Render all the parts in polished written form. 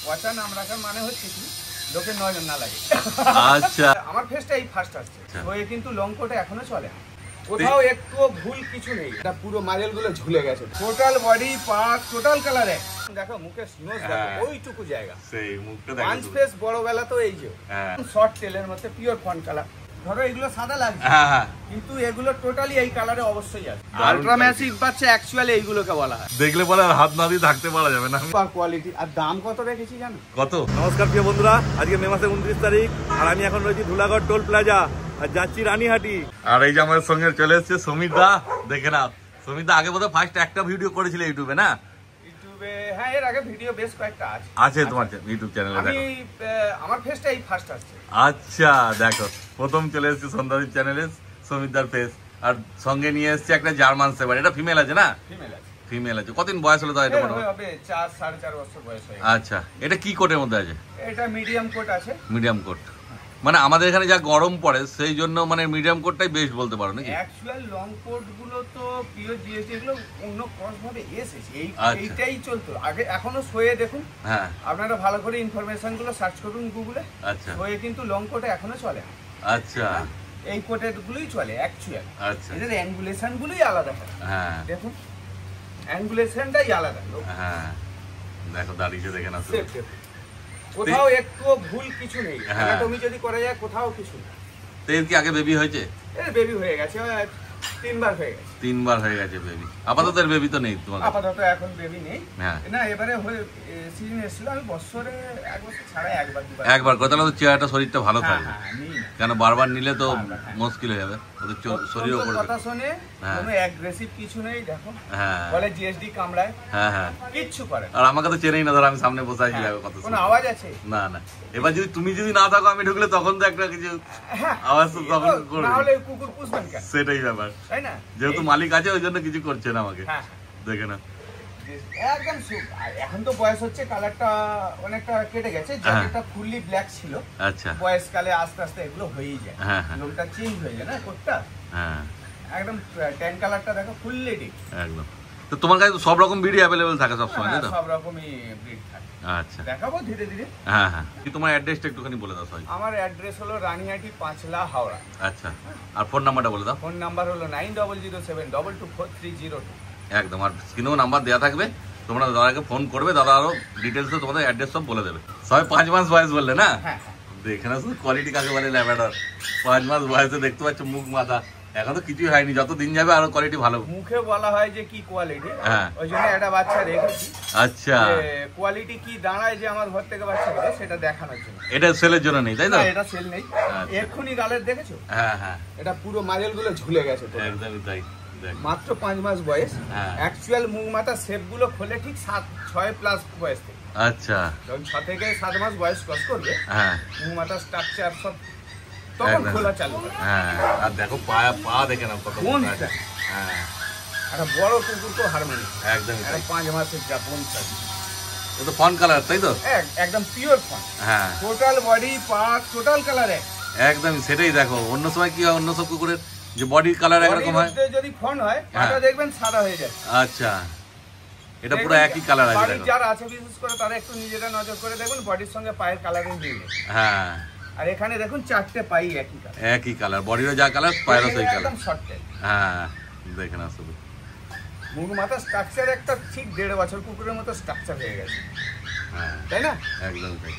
পচা নাম রাখার মানে হচ্ছে কি লোকের নজর না লাগে। আচ্ছা, আমার ফেসটা এই ফার্স্ট আসছে, ওই কিন্তু লং কোটে এখনো চলে, কোথাও একটু ভুল কিছু নেই। এটা পুরো মাইল গুলো ঝুলে গেছে, total body part total colour এক। দেখো মুখের নোজ দেখো, ওইটুকু জায়গা, সেই মুখটা দেখো, পাঁচ ফেস বড় বেলা তো এই যে শর্ট টেলের মধ্যে পিওর ফন কালার। ধরো এগুলো সাদা লাগছে, কিন্তু এগুলো টোটালি এই কালারে অবশ্যই আছে। আলট্রা ম্যাসিভ বাচ্চা অ্যাকচুয়ালি এইগুলোকে বলা হয়। দেখলে পরে আর হাত না দিয়ে থাকতে পারা যাবে না। কোয়ালিটি আর দাম কত রেখেছি জানো? কত? নমস্কার প্রিয় বন্ধুরা, আজকে মে মাসের 29 তারিখ আর আমি এখন রয়েছি ধুলাগড় টোল প্লাজা আর যাচ্ছি রানীহাটি। আর এই যে আমাদের সঙ্গে চলে এসেছে সমীর দা, দেখে নাও। সমীর দা আগে বোধহয় ফার্স্ট একটা ভিডিও করেছিল ইউটিউবে, না? ইউটিউবে হ্যাঁ, এর আগে ভিডিও বেশ কয়েকটা আছে তোমার ইউটিউব চ্যানেলে। আমি আমার ফেসটা এই ফার্স্ট আসছে। আচ্ছা, দেখো প্রথম চলে এসেছে সন্ধ্যাদীপ চ্যানেলে সমীর দার ফেস, আর সঙ্গে নিয়ে এসেছে একটা জার্মান শেপার্ড। এটা ফিমেল আছে না? ফিমেল আছে। কতদিন বয়স হলো তাই? এটা হবে 4-4.5 বছর বয়স হয়ে গেছে। আচ্ছা, এটা কি কোটের মধ্যে আছে? এটা মিডিয়াম কোট আছে। মিডিয়াম কোট মানে আমাদের এখানে যা গরম পড়ে সেই জন্য মানে মিডিয়াম কোটটাই বেশ বলতে পারো নাকি? অ্যাকচুয়াল লং কোট গুলো তো পিওর জিএসটি, এগুলো অন্য ক্রস ভাবে এসেছে, এইটাই চলতো আগে। এখনো সোয়ে দেখুন, হ্যাঁ আপনারা ভালো করে ইনফরমেশন গুলো সার্চ করুন গুগলে। আচ্ছা, সোয়ে কিন্তু লং কোটে এখনো চলে। আচ্ছা, এই কোটের গুলোই চলে অ্যাকচুয়াল। আচ্ছা, এদের অ্যাঙ্গুলেশন গুলোই আলাদা হয়। হ্যাঁ দেখুন অ্যাঙ্গুলেশনটাই আলাদা। হ্যাঁ দেখো দাঁড়িয়ে দেখে না, কোথাও একটু ভুল কিছু নেই। তুমি যদি করা যায় কোথাও কিছু নেই। এর কি আগে বেবি হয়েছে? এর বেবি হয়ে গেছে, 3বার হয়ে গেছে। 3বার হয়ে গেছে বেবি। আপাতত এর বেবি তো নেই তোমার? আপাতত এখন বেবি নেই। না এবারে সিজন এসেছিল, আমি বছরে 1 বছর ছাড়া একবার কথা হলো চেহারাটা শরীরটা ভালো থাকে, কেন বারবার নিলে তো মুশকিল হয়ে যাবে। ওদের শরীরও পড়বে। কথা শুনে কোনো অ্যাগ্রেসিভ কিছু নেই। দেখো বলে জিএসডি কামড়ায়, হ্যাঁ কিচ্ছু করে। আর আমাকে তো চেনেই না, ধর আমি সামনে বসে আছি, কত কোনো আওয়াজ আছে? না না। এবার যদি তুমি যদি না থাকো আমি ঢুকলে তখন তো একটা কিছু আওয়াজ তো তখন করবে, না হলে কুকুর পুষবেন কেন? সেটাই ব্যাপার, তাই না? যেহেতু মালিক আছে ওই জন্য কিছু করছে না আমাকে। দেখে না একদম এখন তো বয়স হচ্ছে, কালারটা অনেকটা কেটে গেছে। জ্যাকেটটা ফুললি ব্ল্যাক ছিল। আচ্ছা, বয়সকালে আস্তে আস্তে এগুলো হয়েই যায়, রংটা চেঞ্জ হয়ে যায় না কোটটা। হ্যাঁ একদম ট্যান কালারটা দেখো ফুললি ডিপ একদম। তো তোমার কাছে সব রকম ব্রিড अवेलेबल থাকে সব সময়, তাই তো? সব রকমই ব্রিড থাকে। আচ্ছা, দেখাবো ধীরে ধীরে। হ্যাঁ হ্যাঁ। কি তোমার অ্যাড্রেসটা একটুখানি বলে দাও সবাই। আমার অ্যাড্রেস হলো রানীহাটি, পাঁচলা, হাওড়া। আচ্ছা, আর ফোন নাম্বারটা বলে দাও। ফোন নাম্বার হলো 9007224302। একদম, আর স্ক্রিনেও নাম্বার দেওয়া থাকবে, তোমরা দাদাকে ফোন করবে, দাদা আরো ডিটেলসে তোমাদের অ্যাড্রেস সব বলে দেবে। সবাই 5 মাস বয়স বললে না? দেখে না শুধু কোয়ালিটি কাকে বলে, ল্যাভেন্ডার 5 মাস বয়সে দেখতে পাচ্ছ মুখ মাথা, এখন তো কিছুই হয়নি, যত দিন যাবে আরো কোয়ালিটি ভালো। মুখে বলা হয় যে কি কোয়ালিটি, ওই জন্য একটা বাচ্চা রেখেছি। আচ্ছা, কোয়ালিটি কি দাঁড়ায় যে আমার ঘর থেকে বাচ্চা গেলে সেটা দেখানোর জন্য। এটা সেলের জন্য নেই, তাই না? এটা সেল নেই। এক্ষুনি গালের দেখেছো? হ্যাঁ হ্যাঁ, এটা পুরো মাইল গুলো ঝুলে গেছে। একদমই তাই, মাত্র 5 মাস বয়স। অ্যাকচুয়াল মুখ মাথা শেপ গুলো খোলে ঠিক 6+ বয়স থেকে। আচ্ছা, যখন 6 থেকে 7 মাস বয়স ক্রস করবে, মুখ মাথা স্ট্রাকচার সব তখন খোলা চালু হয়। আর দেখো পা দেখে না কত বড় আছে। একটা বড় কুকুর তো হারমোনি একদম 5 মাসের জাপান সাইজ। এটা ফন কালার, তাই তো? একদম পিওর ফন। হ্যাঁ, total body part total colour একদম। সেটাই দেখো, অন্য সময় কি হয়, অন্য সব কুকুরের যে বডির কালার একরকম হয়, যদি ফন হয় পাটা দেখবেন সাদা হয়ে যায়। আচ্ছা, এটা পুরো একই কালার আছে। বাড়ির যারা আছে বিশেষ করে তারা একটু নিজেরা নজর করে দেখবেন বডির সঙ্গে পায়ের কালারিং মিলে। হ্যাঁ, আর এখানে দেখুন 4টে পাই একই কালার, বডিরও যা কালার পায়েরও সেই কালার। একদম শর্ট টেল। হ্যাঁ দেখেন না শুধু মুখ মাথা স্ট্রাকচার একটা ঠিক 1.5 বছর কুকুরের মতো স্ট্রাকচার হয়ে গেছে। হ্যাঁ, তাই না? একদম তাই।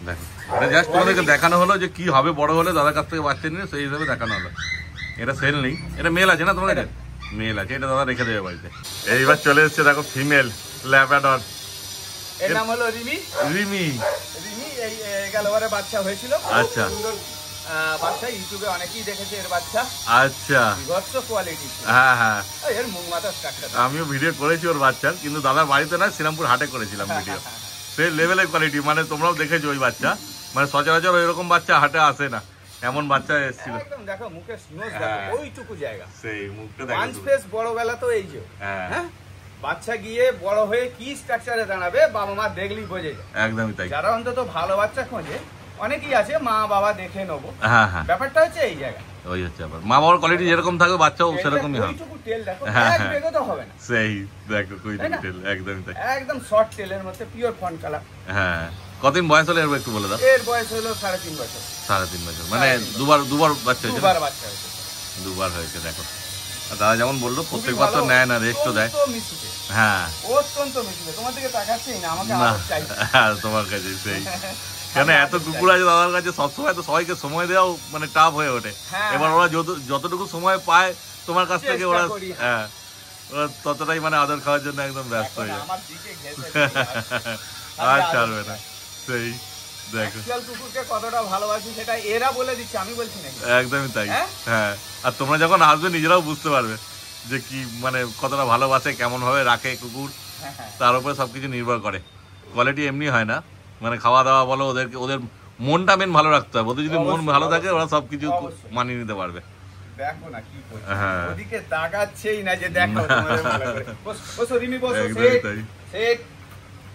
দেখো, এটা জাস্ট তোমাদেরকে দেখানো হলো যে কি হবে বড় হলে, দাদার কাছ থেকে বাচ্চা নিয়ে সেই হিসাবে দেখানো হলো। এটা সেল নেই, এটা মেল আছে না তোমার কাছে? মেল আছে, এটা দাদা রেখে দেবে বাড়িতে। এইবার চলে এসছে দেখো ফিমেল ল্যাব্রাডর, এর নাম হলো রিমি। রিমি এই গেলবারে বাচ্চা হয়েছিল। আচ্ছা, বাচ্চা ইউটিউবে অনেকেই দেখেছে এর বাচ্চা। আচ্ছা, গচ্ছ কোয়ালিটি। হ্যাঁ হ্যাঁ, এর মুখ মাথা স্ট্রাকচার আমিও ভিডিও করেছি ওর বাচ্চার, কিন্তু দাদার বাড়িতে না, শ্রীরামপুর হাটে করেছিলাম ভিডিও। সেই লেভেলের কোয়ালিটি, মানে তোমরাও দেখেছো ওই বাচ্চা, মানে সচরাচর এরকম বাচ্চা হাটে আসে না, এমন বাচ্চা এসেছিল। একদম দেখো মুখের নোজ দেখো, ওইটুকু জায়গা, সেই মুখটা দেখো। পাঁচ ফেস বড় বেলা তো এই যে। হ্যাঁ, বাচ্চা গিয়ে বড় হয়ে কি স্ট্রাকচারে দাঁড়াবে বাবা মা দেখলেই বোঝে যায়। একদমই তাই। যারা অন্তত ভালো বাচ্চা খোঁজে অনেকেই আছে মা বাবা দেখে নেবো, হ্যাঁ হ্যাঁ, ব্যাপারটা হচ্ছে এই জায়গায় ওই হচ্ছে ব্যাপার। মা বাবার কোয়ালিটি যেরকম থাকবে বাচ্চাও সেরকমই হবে। ওইটুকু তেল দেখো, হ্যাঁ, এক বেগও তো হবে না। সেই দেখো কুইটুকু তেল, একদমই তাই, একদম শর্ট তেলের মধ্যে পিওর ফন্ট কালার। হ্যাঁ, কতদিন বয়স হলো এর একটু বলে দাও। এর বয়স হলো 3.5 বছর। 3.5 বছর, মানে দুবার বাচ্চা হয়েছে? দুবার বাচ্চা হয়েছে। দুবার হয়েছে। দেখো দাদা যেমন বললো প্রত্যেকবার তো নেয় না, রেস্টও দেয়। হ্যাঁ, অত্যন্ত মিশুকে, তোমার দিকে তাকাচ্ছেই না, আমাকে না আদর চাইছে। হ্যাঁ, তোমার কাছে সেই কেন এত কুকুর আছে দাদার কাছে, সবসময় তো সবাইকে সময় দেওয়াও মানে টাফ হয়ে ওঠে। এবার ওরা যতটুকু সময় পায় তোমার কাছ থেকে ওরা, হ্যাঁ, ওরা ততটাই মানে আদর খাওয়ার জন্য একদম ব্যস্ত হয়ে যায়। আর ছাড়বে না, সেই দেখো কুকুরকে কতটা ভালোবাসি সেটা এরা বলে দিচ্ছে, আমি বলছি না। একদমই তাই। হ্যাঁ, আর তোমরা যখন আসবে নিজেরাও বুঝতে পারবে যে কি মানে কতটা ভালোবাসে, কেমন ভাবে রাখে কুকুর, তার উপরে সবকিছু নির্ভর করে। কোয়ালিটি এমনি হয় না, মানে খাওয়া দাওয়া বলো, ওদের মনটা মেন ভালো রাখতে হবে। ওদের যদি মন ভালো থাকে ওরা সবকিছু মানিয়ে নিতে পারবে। দেখো না কি করছে, ওদিকে তাকাচ্ছেই না যে দেখো তোমাদের ভালো করে। বসো রিমি, বসো।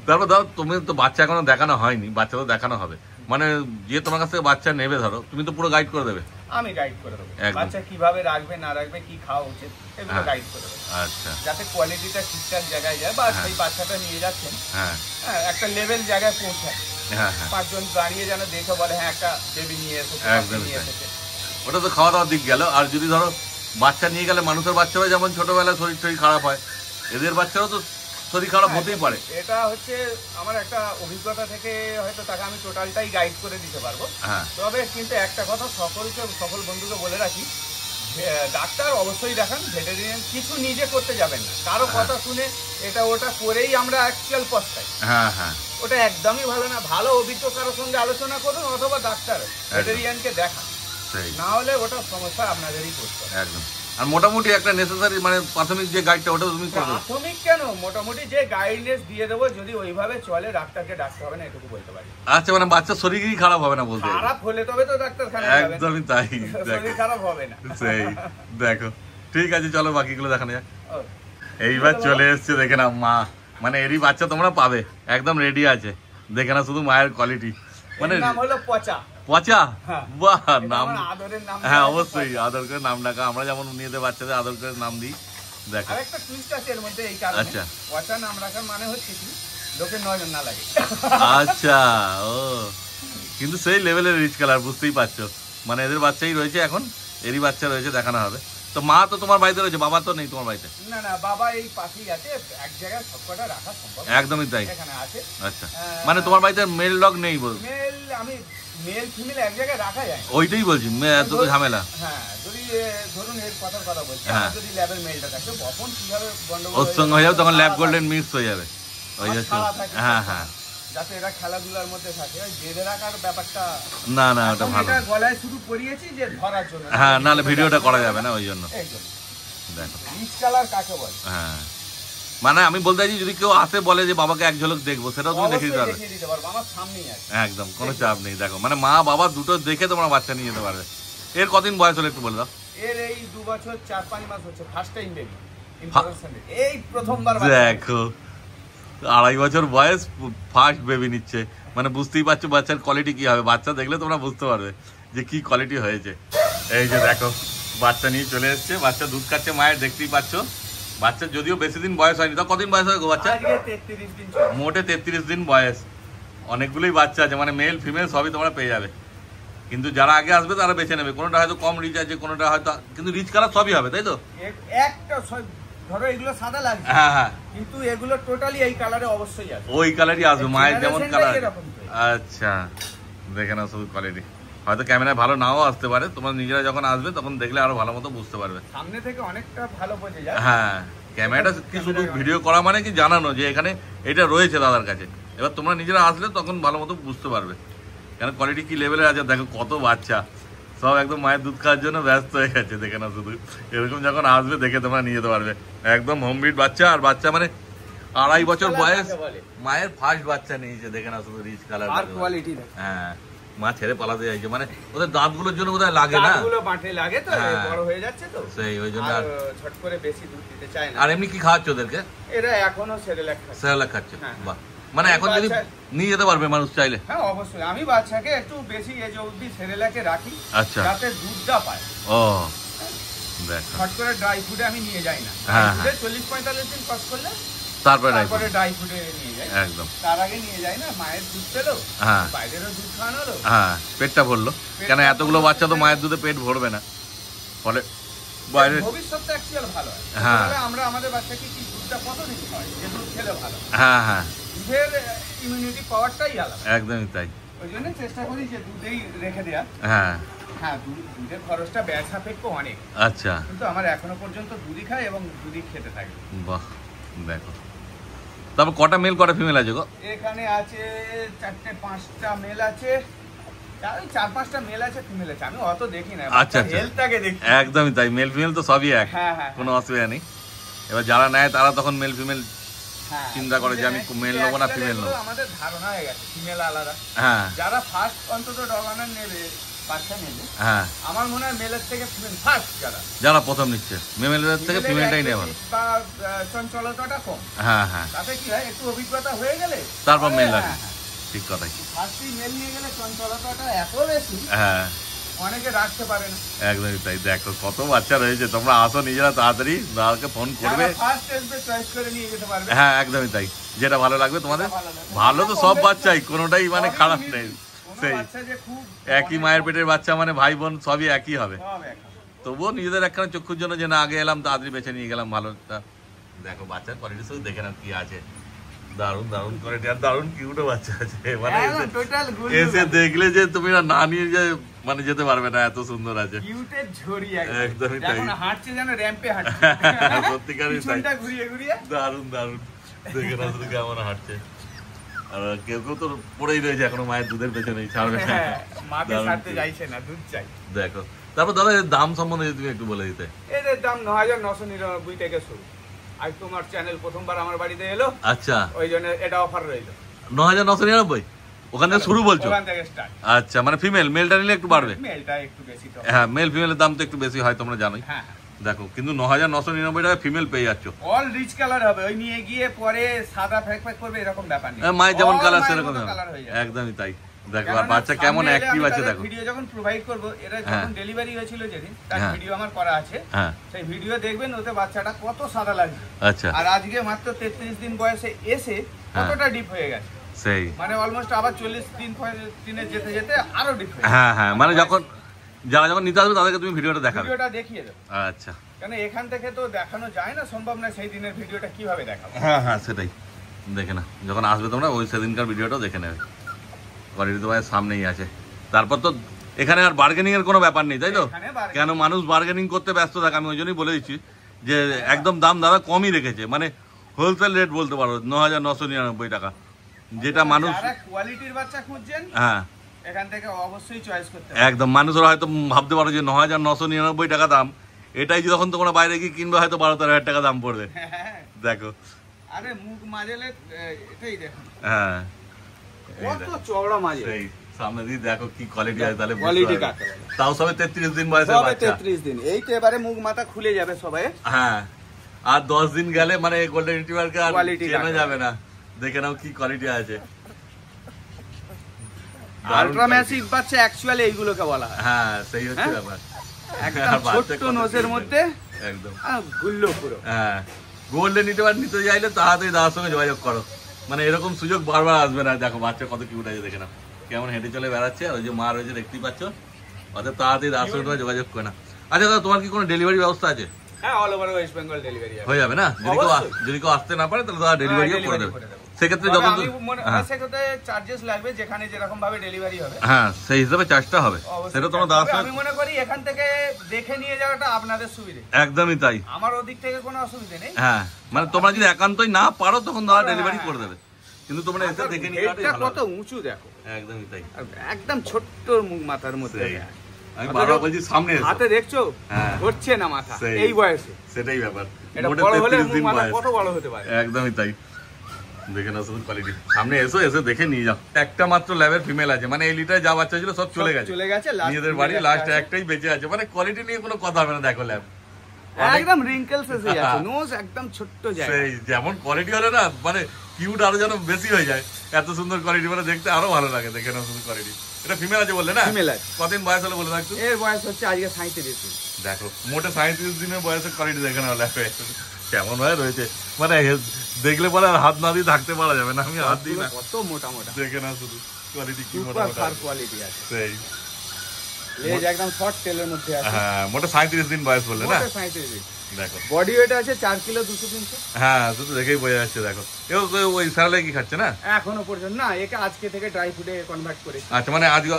তারপর ধরো তুমি তো বাচ্চা এখনো দেখানো হয়নি, বাচ্চা তো দেখানো হবে, মানে যে তোমার কাছ থেকে বাচ্চা নেবে ধরো তুমি তো পুরো গাইড করে দেবে। আমি গাইড করে দেবো, বাচ্চা কিভাবে রাখবে না রাখবে, কি খাওয়া উচিত এগুলো গাইড করে দেবো। আচ্ছা, যাতে কোয়ালিটিটা ঠিকঠাক জায়গায় যায়, বা সেই বাচ্চাটা নিয়ে যাচ্ছেন একটা লেভেল জায়গায় পৌঁছায়। 5 জন দাঁড়িয়ে যেন দেখে বলে হ্যাঁ একটা বেবি নিয়ে এসেছে। ওটা তো খাওয়া দাওয়ার দিক গেল। আর যদি ধরো বাচ্চা নিয়ে গেলে, মানুষের বাচ্চারা যেমন ছোটবেলায় শরীর খারাপ হয়, এদের বাচ্চারাও তো শরীর খারাপ হতেই পারে। এটা হচ্ছে আমার একটা অভিজ্ঞতা থেকে, হয়তো তাকে আমি টোটালটাই গাইড করে দিতে পারবো। তবে কিন্তু একটা কথা সকল বন্ধুকে বলে রাখি, ডাক্তার অবশ্যই দেখান, ভেটেরিনারিয়ান কিছু নিজে করতে যাবেন না। কারো কথা শুনে এটা ওটা করেই আমরা অ্যাকচুয়াল পস্তাই। ওটা একদমই ভালো না। ভালো অভিজ্ঞ কারোর সঙ্গে আলোচনা করুন, অথবা ডাক্তার ভেটেরিনারিয়ানকে দেখান, না হলে ওটা সমস্যা আপনাদেরই করতে হবে। একদম। আর মোটামুটি একটা নেসেসারি মানে প্রাথমিক যে গাইডটা ওটা তুমি করবে। প্রাথমিক কেন, মোটামুটি যে গাইডনেস দিয়ে দেবো, যদি ওইভাবে চলে ডাক্তারকে ডাকতে হবে না, এটুকু বলতে পারি। আচ্ছা, মানে বাচ্চার শরীরই খারাপ হবে না বলতে? খারাপ হলে তবে তো ডাক্তারখানায় যাবেন। একদমই তাই, শরীর খারাপ হবে না। সেই দেখো, ঠিক আছে চলো বাকিগুলো দেখানো যাক। এইবার চলে এসছে, দেখে না মা, মানে এরই বাচ্চা তোমরা পাবে, একদম রেডি আছে। দেখে না শুধু মায়ের কোয়ালিটি, মানে নাম হলো পচা। পচা, বাহ নাম। আদরের নাম। হ্যাঁ অবশ্যই আদর করে নাম ডাকা, আমরা যেমন মেয়েদের বাচ্চাদের আদর করে নাম দিই। দেখো আরেকটা টুইস্ট আছে এর মধ্যে, এই কারণে। আচ্ছা, পচা নাম রাখার মানে হচ্ছে কি লোকের নজর না লাগে। আচ্ছা, ও কিন্তু সেই লেভেলের রিচ কালার, বুঝতেই পারছো। মানে এদের বাচ্চাই রয়েছে এখন, এরই বাচ্চা রয়েছে, দেখানো হবে। তো মা তো তোমার বাড়িতে রয়েছে, বাবা তো নেই তোমার বাড়িতে? না না, বাবা এই পাশেই আছে, এক জায়গায় সবকটা রাখা সম্ভব। একদমই তাই, এখানে আছে। আচ্ছা, মানে তোমার বাড়িতে মেল ডগ নেই? মেল আমি মেল ফিমেল এক জায়গায় রাখা যায়। ওইটাই বলছি, এত ঝামেলা। হ্যাঁ, যদি ধরুন এর কথার কথা বলছি, যদি ল্যাবের মেলটা থাকে, কখন কিভাবে গন্ডগোল ওর সঙ্গে হয়ে যাবে, তখন ল্যাব গোল্ডেন মিক্স হয়ে যাবে। ওই যাচ্ছে, হ্যাঁ হ্যাঁ, যাতে এরা খেলাধুলার মধ্যে থাকে। ওই বেঁধে রাখার ব্যাপারটা না না, ওটা ভালো। এটা গলায় শুধু পরিয়েছি যে ধরার জন্য, হ্যাঁ, নাহলে ভিডিওটা করা যাবে না ওই জন্য। একদম। দেখো রিচ কালার কাকে বলে। হ্যাঁ, মানে আমি বলতে চাইছি যদি কেউ আসে বলে যে বাবাকে এক ঝলক দেখবো, সেটাও তুমি দেখিয়ে দিতে পারবে, আমার সামনেই আছে। একদম, কোনো চাপ নেই। দেখো মানে মা বাবা দুটো দেখে তোমরা বাচ্চা নিয়ে যেতে পারবে। এর কদিন বয়স হলো একটু বলে দাও। এর এই 2 বছর 4-5 মাস হচ্ছে, ফার্স্ট টাইম বেবি, এই প্রথমবার। দেখো 2.5 বছর বয়স, ফার্স্ট বেবি নিচ্ছে, মানে বুঝতেই পারছো বাচ্চার কোয়ালিটি কি হবে। বাচ্চা দেখলে তোমরা বুঝতে পারবে যে কি কোয়ালিটি হয়েছে। এই যে দেখো বাচ্চা নিয়ে চলে এসছে, বাচ্চা দুধ খাচ্ছে মায়ের, দেখতেই পাচ্ছ। বাচ্চার যদিও বেশি দিন বয়স হয়নি, তো কদিন বয়স হবে বাচ্চা? মোটে 33 দিন বয়স। অনেকগুলোই বাচ্চা আছে, মানে মেল ফিমেল সবই তোমরা পেয়ে যাবে। কিন্তু যারা আগে আসবে তারা বেছে নেবে, কোনোটা হয়তো কম রিচ আছে, কোনোটা হয়তো, কিন্তু রিচ কালার সবই হবে, তাই তো? একটা ধরো এগুলো সাদা লাগছে, হ্যাঁ হ্যাঁ, কিন্তু এগুলো টোটালি এই কালারে অবশ্যই আসবে, ওই কালারই আসবে মায়ের যেমন কালার। আচ্ছা, দেখে না শুধু কোয়ালিটি। হয়তো ক্যামেরায় ভালো নাও আসতে পারে, তোমরা নিজেরা যখন আসবে তখন দেখলে আরো ভালো মতো বুঝতে পারবে। সামনে থেকে অনেকটা ভালো বোঝা যায়। হ্যাঁ, ক্যামেরাটা কি শুধু ভিডিও করা মানে কি জানানো যে এখানে এটা রয়েছে দাদার কাছে। এবার তোমরা নিজেরা আসলে তখন ভালো মতো বুঝতে পারবে কেন কোয়ালিটি কি লেভেলের আছে। দেখো কত বাচ্চা, সব একদম মায়ের দুধ খাওয়ার জন্য ব্যস্ত হয়ে গেছে। দেখে না শুধু, এরকম যখন আসবে দেখে তোমরা নিয়ে যেতে পারবে। একদম হোমব্রিড বাচ্চা, আর বাচ্চা মানে 2.5 বছর বয়স, মায়ের ফার্স্ট বাচ্চা নিয়েছে। দেখে না শুধু রিচ কালার, হ্যাঁ মা ছেড়ে পালাতে যাইছে, মানে ওদের দাঁতগুলোর জন্য বোধহয় লাগে না, দাঁতগুলো বাঁটে লাগে তো, বড় হয়ে যাচ্ছে তো সেই ওই জন্য আর ছট করে বেশি দুধ দিতে চায় না। আর এমনি কি খাওয়াচ্ছ ওদেরকে? এরা এখনো সেরেলাক খাচ্ছে, বাহ। মানে এখন যদি নিয়ে যেতে পারবে মানুষ চাইলে? হ্যাঁ অবশ্যই, আমি বাচ্চাকে একটু বেশি এজ অবধি সেরেলাকে রাখি, আচ্ছা, যাতে দুধটা পায়। ও দেখ, হট করে ড্রাই ফুডে আমি নিয়ে যাই না, 40-45 দিন কষ্ট করলে তারপরে ড্রাই ফুডে নিয়ে যাই। একদম, তার আগে নিয়ে যাই না, মায়ের দুধ পেলো, বাইরেরও দুধ খাওয়ানো হলো, হ্যাঁ পেটটা ভরলো। কেন এতগুলো বাচ্চা তো মায়ের দুধে পেট ভরবে না, ফলে বাইরে ভবিষ্যৎটা অ্যাকচুয়ালি ভালো হয়। হ্যাঁ, আমরা আমাদের বাচ্চাকে কি দুধটা কত দিতে হয়, যে দুধ খেলে ভালো। হ্যাঁ হ্যাঁ, দুধের ইমিউনিটি পাওয়ারটাই আলাদা। একদমই তাই, ওই জন্য চেষ্টা করি যে দুধেই রেখে দেওয়া। হ্যাঁ হ্যাঁ, দুধের খরচটা ব্যয় সাপেক্ষ অনেক। আচ্ছা, কিন্তু আমার এখনো পর্যন্ত দুধই খায় এবং দুধই খেতে থাকে। বাহ, দেখো তারপর কটা মেল কটা ফিমেল আছে গো? এখানে আছে 4-5টা মেল আছে, 4-5টা মেল আছে, ফিমেল আছে। আমি অত দেখি না, আচ্ছা হেলথটাকে দেখি। একদমই তাই, মেল ফিমেল তো সবই এক, কোনো অসুবিধা নেই। এবার যারা নেয় তারা তখন মেল ফিমেল চিন্তা করে যে আমি মেল নেবো না ফিমেল নেবো। আমাদের ধারণা হয়ে গেছে ফিমেল আলাদা। হ্যাঁ, যারা ফার্স্ট অন্তত ডগ অনার নেবে, বাচ্চা নেবে, হ্যাঁ আমার মনে হয় মেলের থেকে ফিমেল ফার্স্ট, যারা প্রথম নিচ্ছে মেলের থেকে ফিমেলটাই নেবে, বা চঞ্চলতাটা কম। হ্যাঁ হ্যাঁ, তাতে কি হয়, একটু অভিজ্ঞতা হয়ে গেলে তারপর মেল লাগে। ঠিক কথাই, ফার্স্টই মেল নিয়ে গেলে চঞ্চলতাটা এত বেশি, হ্যাঁ অনেকে রাখতে পারে না। একদমই তাই, দেখো কত বাচ্চা রয়েছে, তোমরা আসো নিজেরা তাড়াতাড়ি, দাদাকে ফোন করবে, ফার্স্ট আসবে চয়েস করে নিয়ে যেতে পারবে। হ্যাঁ একদমই তাই, যেটা ভালো লাগবে তোমাদের। ভালো তো সব বাচ্চাই, কোনোটাই মানে খারাপ নেই, সেই একই মায়ের পেটের বাচ্চা, মানে ভাই বোন সবই একই হবে। তবুও নিজেদের একখানা চক্ষুর জন্য যে না আগে এলাম তাড়াতাড়ি বেছে নিয়ে গেলাম ভালোটা। দেখো বাচ্চার কোয়ালিটি শুধু দেখে নাও কি আছে, দারুন দারুন কোয়ালিটি, আর দারুন কিউটও বাচ্চা আছে, মানে এসে দেখলে যে তুমি না নিয়ে যে মানে যেতে পারবে না, এত সুন্দর আছে। কিউটের ঝড়ি একদমই তাই, এখন হাঁটছে যেন র্যাম্পে হাঁটছে, সত্যিকারই তাই, ঘুরিয়ে ঘুরিয়ে দারুন দারুন, দেখে না শুধু কেমন হাঁটছে। আর কেউ কেউ তো পড়েই রয়েছে এখনো মায়ের দুধের পেছনেই, ছাড়বে না, মাকে ছাড়তে চাইছে না, দুধ চাই। দেখো তারপর দাদা এর দাম সম্বন্ধে তুমি একটু বলে দিতে। এদের দাম 9,999 থেকে শুরু। আজ তোমার চ্যানেল প্রথমবার আমার বাড়িতে এলো, আচ্ছা ওই জন্য এটা অফার রইলো 9,999 ওখান থেকে শুরু বলছো? ওখান থেকে স্টার্ট। আচ্ছা, মানে ফিমেল, মেলটা নিলে একটু বাড়বে? মেলটা একটু বেশি তো, হ্যাঁ মেল ফিমেলের দাম তো একটু বেশি হয়, তোমরা জানোই। হ্যাঁ দেখো কিন্তু 9,999 টাকা ফিমেল পেয়ে যাচ্ছ। অল রিচ কালার হবে, ওই নিয়ে গিয়ে পরে সাদা ফ্যাক ফ্যাক করবে এরকম ব্যাপার নেই, মায়ের যেমন কালার সেরকম একদমই তাই। দেখো আর বাচ্চা কেমন অ্যাক্টিভ আছে, দেখো ভিডিও যখন প্রোভাইড করব, এরা যখন ডেলিভারি হয়েছিল যেদিন, তার ভিডিও আমার করা আছে, সেই ভিডিও দেখবেন, ওতে বাচ্চাটা কত সাদা লাগছে। আচ্ছা, আর আজকে মাত্র 33 দিন বয়সে এসে কতটা ডিপ হয়ে গেছে, সেই মানে অলমোস্ট আবার 40 দিনে যেতে যেতে আরো ডিপ হয়ে। হ্যাঁ হ্যাঁ, মানে যখন যারা যখন নিতে আসবে তাদেরকে তুমি ভিডিওটা দেখাবে, ভিডিওটা দেখিয়ে দেবো। আচ্ছা, কারণ এখান থেকে তো দেখানো যায় না, সম্ভব না, সেই দিনের ভিডিওটা কিভাবে দেখাবো। হ্যাঁ হ্যাঁ সেটাই, দেখে না যখন আসবে তোমরা ওই সেদিনকার ভিডিওটাও দেখে নেবে, কোয়ালিটি তোমার সামনেই আছে। তারপর তো এখানে আর বার্গেনিং এর কোনো ব্যাপার নেই, তাই তো? কেন মানুষ বার্গেনিং করতে ব্যস্ত থাকে, আমি ওই জন্যই বলে দিচ্ছি যে একদম দাম দাদা কমই রেখেছে, মানে হোলসেল রেট বলতে পারো 9,999 টাকা, যেটা মানুষ কোয়ালিটির বাচ্চা খুঁজছেন, হ্যাঁ এখান থেকে অবশ্যই চয়েস করতে একদম। মানুষরা হয়তো ভাবতে পারো যে 9,999 টাকা দাম, এটাই যখন তোমরা বাইরে গিয়ে কিনবে হয়তো 12-13 টাকা দাম পড়বে। দেখো আরে মুখ মাজেলে এটাই দেখো, হ্যাঁ কত চওড়া মাজে, সেই সামনে দিয়ে দেখো কি কোয়ালিটি আছে, তাহলে কোয়ালিটি কাকে তাও সবে 33 দিন বয়সের বাচ্চা, 33 দিন, এই তো এবারে মুখ মাথা খুলে যাবে সবাই। হ্যাঁ, আর 10 দিন গেলে মানে গোল্ডেন রিট্রিভারকে আর চেনা যাবে না, দেখে নাও কি কোয়ালিটি আছে। আল্ট্রা ম্যাসিভ বাচ্চা অ্যাকচুয়ালি এইগুলোকে বলা হয়, হ্যাঁ সেই হচ্ছে ব্যাপার, একদম ছোট নোজের মধ্যে একদম গুল্লো পুরো। হ্যাঁ, গোল্ডেন রিট্রিভার নিতে চাইলে তাড়াতাড়ি দাদার সঙ্গে যোগাযোগ করো, মানে এরকম সুযোগ বারবার আসবে না। দেখো বাচ্চা কত কিউট আছে, দেখে নাও কেমন হেঁটে চলে বেড়াচ্ছে, আর ওই যে মা রয়েছে দেখতেই পাচ্ছ, অর্থাৎ তাড়াতাড়ি দাদার সঙ্গে যোগাযোগ করে না। আচ্ছা দাদা, তোমার কি কোনো ডেলিভারি ব্যবস্থা আছে? হ্যাঁ, all over West Bengal delivery হয়ে যাবে না? যদি কেউ আসতে না পারে তাহলে দাদা ডেলিভারিও করে দেবে, সেক্ষেত্রে যখন সেক্ষেত্রে চার্জেস লাগবে, যেখানে যেরকম ভাবে ডেলিভারি হবে, হ্যাঁ সেই হিসাবে চার্জটা হবে, সেটা তোমার দাদার সঙ্গে। আমি মনে করি এখান থেকে দেখে নিয়ে যাওয়াটা আপনাদের সুবিধা, একদমই তাই, আমার ওদিক থেকে কোনো অসুবিধা নেই। হ্যাঁ, মানে তোমরা যদি একান্তই না পারো তখন দাদা ডেলিভারি করে দেবে, কিন্তু তোমরা এসে দেখে নিয়ে যাওয়াটাই কত উঁচু দেখো, একদমই তাই, একদম ছোট্ট মুখ মাথার মধ্যে। আমি বারবার বলছি সামনে এসো, হাতে দেখছো হচ্ছে না মাথা এই বয়সে, সেটাই ব্যাপার, এটা বড় হলে মুখ মাথা কত বড় হতে পারে। একদমই তাই, দেখে নাও শুধু কোয়ালিটি, সামনে এসো, এসে দেখে নিয়ে যাও। একটা মাত্র ল্যাবের ফিমেল আছে, মানে এই লিটারে যা বাচ্চা ছিল সব চলে গেছে, নিজেদের বাড়ি লাস্ট একটাই বেঁচে আছে, মানে কোয়ালিটি নিয়ে কোনো কথা হবে না। দেখো ল্যাব একদম রিঙ্কেলস এসে যাচ্ছে, নোজ একদম ছোট্ট জায়গা, সেই যেমন কোয়ালিটি হলে না, মানে কিউট আরো যেন বেশি হয়ে যায়, এত সুন্দর কোয়ালিটি, মানে দেখতে আরো ভালো লাগে। দেখে নাও সুন্দর কোয়ালিটি। এটা ফিমেল আছে বললে না? ফিমেল আছে। কতদিন বয়স হলে বলে থাকতো? এর বয়স হচ্ছে আজকে 37 দিন। দেখো মোটে 37 দিনের বয়সের কোয়ালিটি দেখে নাও ল্যাপে কেমন হয় রয়েছে, মানে দেখলে পরে আর হাত না দিয়ে থাকতে পারা যাবে না। আমি হাত দিই না, কত মোটা মোটা দেখে না শুধু কোয়ালিটি কি মোটা সুপার মোটা ফার কোয়ালিটি আছে। সেই লেজ একদম শর্ট টেলের মধ্যে আছে। হ্যাঁ মোটে 37 দিন বয়স বললে না? 37 দিন। দেখো বডি ওয়েট আছে 4 কিলো 200-300। হ্যাঁ শুধু দেখেই বোঝা যাচ্ছে। দেখো এও তো ওই স্যালালে কি খাচ্ছে না এখনো পর্যন্ত? না, একে আজকে থেকে ড্রাই ফুডে কনভার্ট করেছি। আচ্ছা, মানে আজকে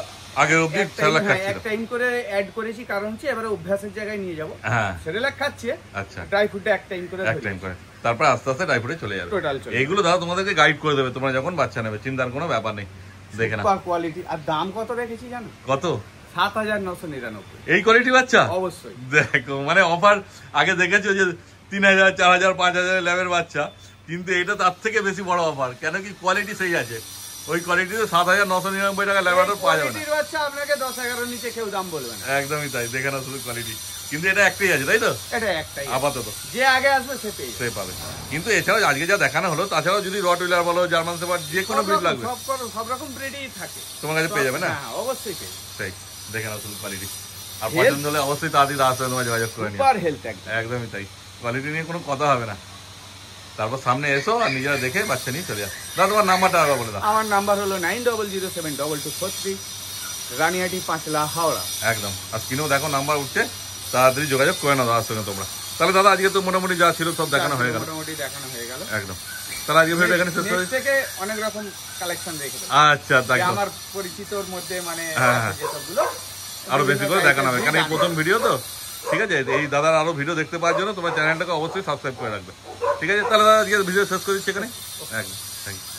আগে অবধি স্যালাড খাচ্ছিল। এক টাইম করে অ্যাড করেছি, কারণ হচ্ছে এবারে অভ্যাসের জায়গায় নিয়ে যাব। হ্যাঁ সেরেলাক খাচ্ছে, আচ্ছা ড্রাই ফুডে এক টাইম করে এক টাইম করে, তারপর আস্তে আস্তে ড্রাই ফুডে চলে যাবে। টোটাল চলে এইগুলো দাদা তোমাদেরকে গাইড করে দেবে তোমরা যখন বাচ্চা নেবে, চিন্তার কোনো ব্যাপার নেই। দেখে না সুপার কোয়ালিটি। আর দাম কত রেখেছি জানো? কত? 7,999। এই কোয়ালিটি বাচ্চা? অবশ্যই। দেখো মানে অফার আগে দেখেছো যে 3,000 4,000 5,000 ল্যাবের বাচ্চা, কিন্তু এটা তার থেকে বেশি বড় অফার। কেন কি কোয়ালিটি সেই আছে, ওই কোয়ালিটিতে 7,999 টাকা ল্যাবরেটর পাওয়া যাবে না। কোয়ালিটির বাচ্চা আপনাকে 10-11 নিচে কেউ দাম বলবে না। একদমই তাই, দেখে না শুধু কোয়ালিটি। কিন্তু এটা একটাই আছে তাই তো? এটা একটাই আপাতত যে আগে আসবে সে পেয়ে সে পাবে। কিন্তু এছাড়াও আজকে যা দেখানো হলো, তাছাড়াও যদি রটউইলার বলো, জার্মান শেপার্ড, যে কোনো ব্রিড লাগবে সব রকম ব্রিডই থাকে তোমার কাছে পেয়ে যাবে না? হ্যাঁ অবশ্যই পেয়ে। সেই দেখে না শুধু কোয়ালিটি। আর পছন্দ হলে অবশ্যই তাড়াতাড়ি আসবে, তোমার যোগাযোগ করে নিও। সুপার হেলথ একদম। একদমই তাই, কোয়ালিটি নিয়ে কোনো কথা হবে না। তারপর সামনে এসো আর নিজেরা দেখে বাচ্চা নিয়ে চলে যাও। দাদা তোমার নাম্বারটা আবার বলে দাও। আমার নাম্বার হলো 90072243, রানিয়াটি 5লা, হাওড়া। একদম। আর স্ক্রিনেও দেখো নাম্বার উঠছে, তাড়াতাড়ি যোগাযোগ করে নাও দাদার সঙ্গে তোমরা। তাহলে দাদা আজকে তো মোটামুটি যা ছিল সব দেখানো হয়ে গেল। মোটামুটি দেখানো হয়ে গেল একদম। তাহলে আজকে ভিডিওটা এখানে শেষ করি। থেকে অনেক রকম কালেকশন রেখে দেব। আচ্ছা তাই আমার পরিচিতর মধ্যে মানে হ্যাঁ। যেসবগুলো আরো বেশি করে দেখানো হবে, কারণ এই প্রথম ভিডিও তো। ঠিক আছে, এই দাদার আরো ভিডিও দেখতে পাওয়ার জন্য তোমার চ্যানেলটাকে অবশ্যই সাবস্ক্রাইব করে রাখবে। ঠিক আছে, তাহলে দাদা আজকে ভিডিও শেষ করে দিচ্ছি এখানে। একদম, থ্যাংক ইউ।